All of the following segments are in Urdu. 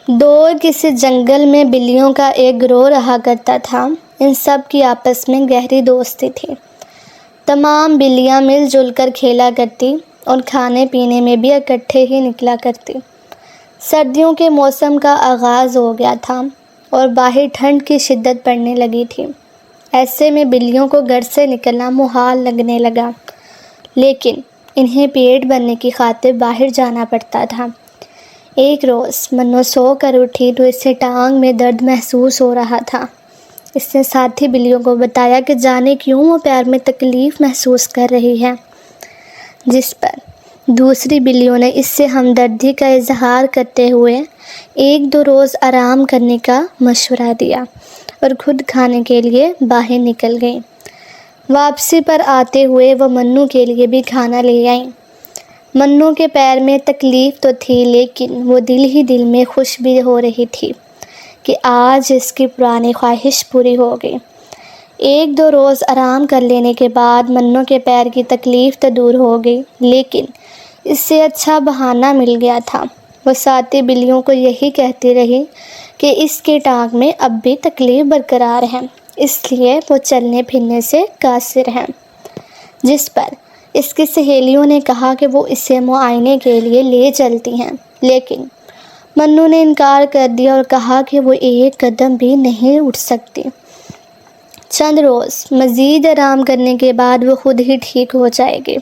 دور کسی جنگل میں بلیوں کا ایک گروہ رہا کرتا تھا۔ ان سب کی آپس میں گہری دوستی تھی۔ تمام بلیاں مل جل کر کھیلا کرتی اور کھانے پینے میں بھی اکٹھے ہی نکلا کرتی۔ سردیوں کے موسم کا آغاز ہو گیا تھا اور باہر ٹھنڈ کی شدت پڑنے لگی تھی۔ ایسے میں بلیوں کو گھر سے نکلنا محال لگنے لگا، لیکن انہیں پیٹ بھرنے کی خاطر باہر جانا پڑتا تھا۔ ایک روز منو سو کر اٹھی تو اسے ٹانگ میں درد محسوس ہو رہا تھا۔ اس نے ساتھی بلیوں کو بتایا کہ جانے کیوں وہ پیر میں تکلیف محسوس کر رہی ہے، جس پر دوسری بلیوں نے اس سے ہمدردی کا اظہار کرتے ہوئے 1-2 روز آرام کرنے کا مشورہ دیا اور خود کھانے کے لیے باہر نکل گئیں۔ واپسی پر آتے ہوئے وہ منو کے لیے بھی کھانا لے آئیں۔ منو کے پیر میں تکلیف تو تھی، لیکن وہ دل ہی دل میں خوش بھی ہو رہی تھی کہ آج اس کی پرانی خواہش پوری ہو گئی۔ 1-2 روز آرام کر لینے کے بعد منو کے پیر کی تکلیف تو دور ہو گئی، لیکن اس سے اچھا بہانہ مل گیا تھا۔ وہ ساتھی بلیوں کو یہی کہتی رہی کہ اس کی ٹانگ میں اب بھی تکلیف برقرار ہے، اس لیے وہ چلنے پھرنے سے قاصر ہے، جس پر اس کی سہیلیوں نے کہا کہ وہ اسے معائنے کے لیے لے چلتی ہیں، لیکن منو نے انکار کر دیا اور کہا کہ وہ ایک قدم بھی نہیں اٹھ سکتی۔ چند روز مزید آرام کرنے کے بعد وہ خود ہی ٹھیک ہو جائے گی۔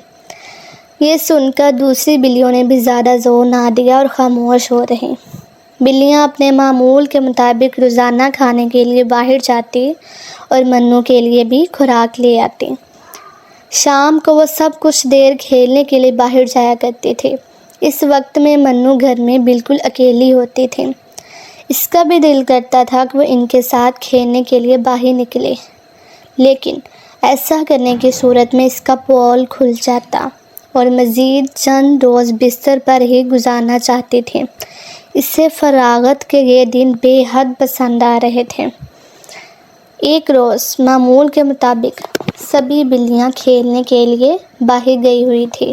یہ سن کر دوسری بلیوں نے بھی زیادہ زور نہ دیا اور خاموش ہو رہی۔ بلیاں اپنے معمول کے مطابق روزانہ کھانے کے لیے باہر جاتی اور منو کے لیے بھی خوراک لے آتی۔ شام کو وہ سب کچھ دیر کھیلنے کے لیے باہر جایا کرتی تھی۔ اس وقت میں منو گھر میں بالکل اکیلی ہوتی تھی۔ اس کا بھی دل کرتا تھا کہ وہ ان کے ساتھ کھیلنے کے لیے باہر نکلے، لیکن ایسا کرنے کی صورت میں اس کا پول کھل جاتا اور مزید چند روز بستر پر ہی گزارنا چاہتی تھی۔ اسے فراغت کے یہ دن بے حد پسند آ رہے تھے۔ ایک روز معمول کے مطابق سبھی بلیاں کھیلنے کے لیے باہر گئی ہوئی تھی۔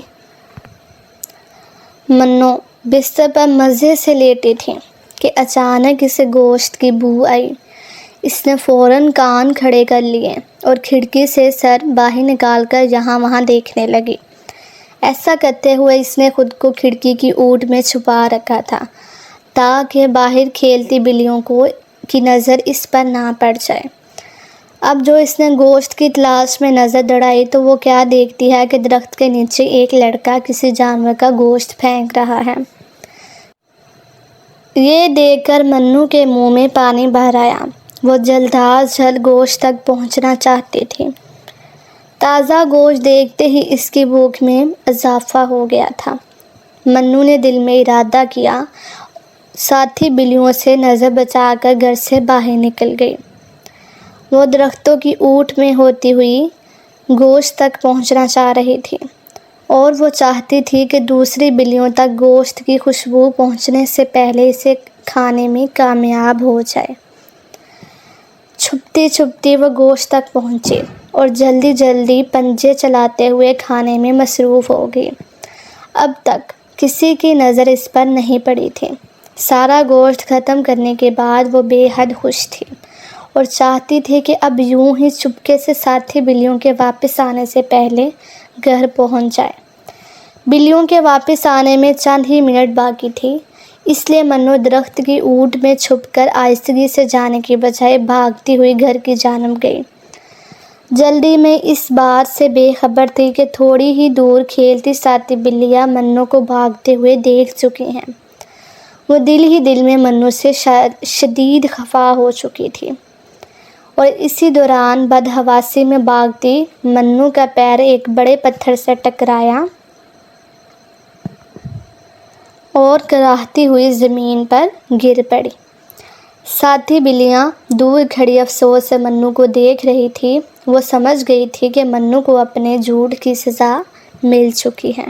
منو بستر پر مزے سے لیٹی تھی کہ اچانک اسے گوشت کی بو آئی۔ اس نے فوراً کان کھڑے کر لیے اور کھڑکی سے سر باہر نکال کر یہاں وہاں دیکھنے لگی۔ ایسا کرتے ہوئے اس نے خود کو کھڑکی کی اوٹ میں چھپا رکھا تھا تاکہ باہر کھیلتی بلیوں کی نظر اس پر نہ پڑ جائے۔ اب جو اس نے گوشت کی تلاش میں نظر دوڑائی تو وہ کیا دیکھتی ہے کہ درخت کے نیچے ایک لڑکا کسی جانور کا گوشت پھینک رہا ہے۔ یہ دیکھ کر منو کے منہ میں پانی بھر آیا۔ وہ جلد از جلد گوشت تک پہنچنا چاہتی تھی۔ تازہ گوشت دیکھتے ہی اس کی بھوک میں اضافہ ہو گیا تھا۔ منو نے دل میں ارادہ کیا، ساتھی بلیوں سے نظر بچا کر گھر سے باہر نکل گئی۔ وہ درختوں کی اوٹ میں ہوتی ہوئی گوشت تک پہنچنا چاہ رہی تھی اور وہ چاہتی تھی کہ دوسری بلیوں تک گوشت کی خوشبو پہنچنے سے پہلے اسے کھانے میں کامیاب ہو جائے۔ چھپتی چھپتی وہ گوشت تک پہنچی اور جلدی جلدی پنجے چلاتے ہوئے کھانے میں مصروف ہو گئی۔ اب تک کسی کی نظر اس پر نہیں پڑی تھی۔ سارا گوشت ختم کرنے کے بعد وہ بے حد خوش تھی اور چاہتی تھی کہ اب یوں ہی چپکے سے ساتھی بلیوں کے واپس آنے سے پہلے گھر پہنچ جائے۔ بلیوں کے واپس آنے میں چند ہی منٹ باقی تھی، اس لیے منو درخت کی اوٹ میں چھپ کر آہستگی سے جانے کی بجائے بھاگتی ہوئی گھر کی جانب گئی۔ جلدی میں اس بات سے بے خبر تھی کہ تھوڑی ہی دور کھیلتی ساتھی بلیاں منو کو بھاگتے ہوئے دیکھ چکی ہیں۔ وہ دل ہی دل میں منو سے شدید خفا ہو چکی تھی اور اسی دوران بدحواسی میں بھاگتی منو کا پیر ایک بڑے پتھر سے ٹکرایا اور کراہتی ہوئی زمین پر گر پڑی۔ ساتھی بلیاں دور کھڑی افسوس سے منو کو دیکھ رہی تھی۔ وہ سمجھ گئی تھی کہ منو کو اپنے جھوٹ کی سزا مل چکی ہے۔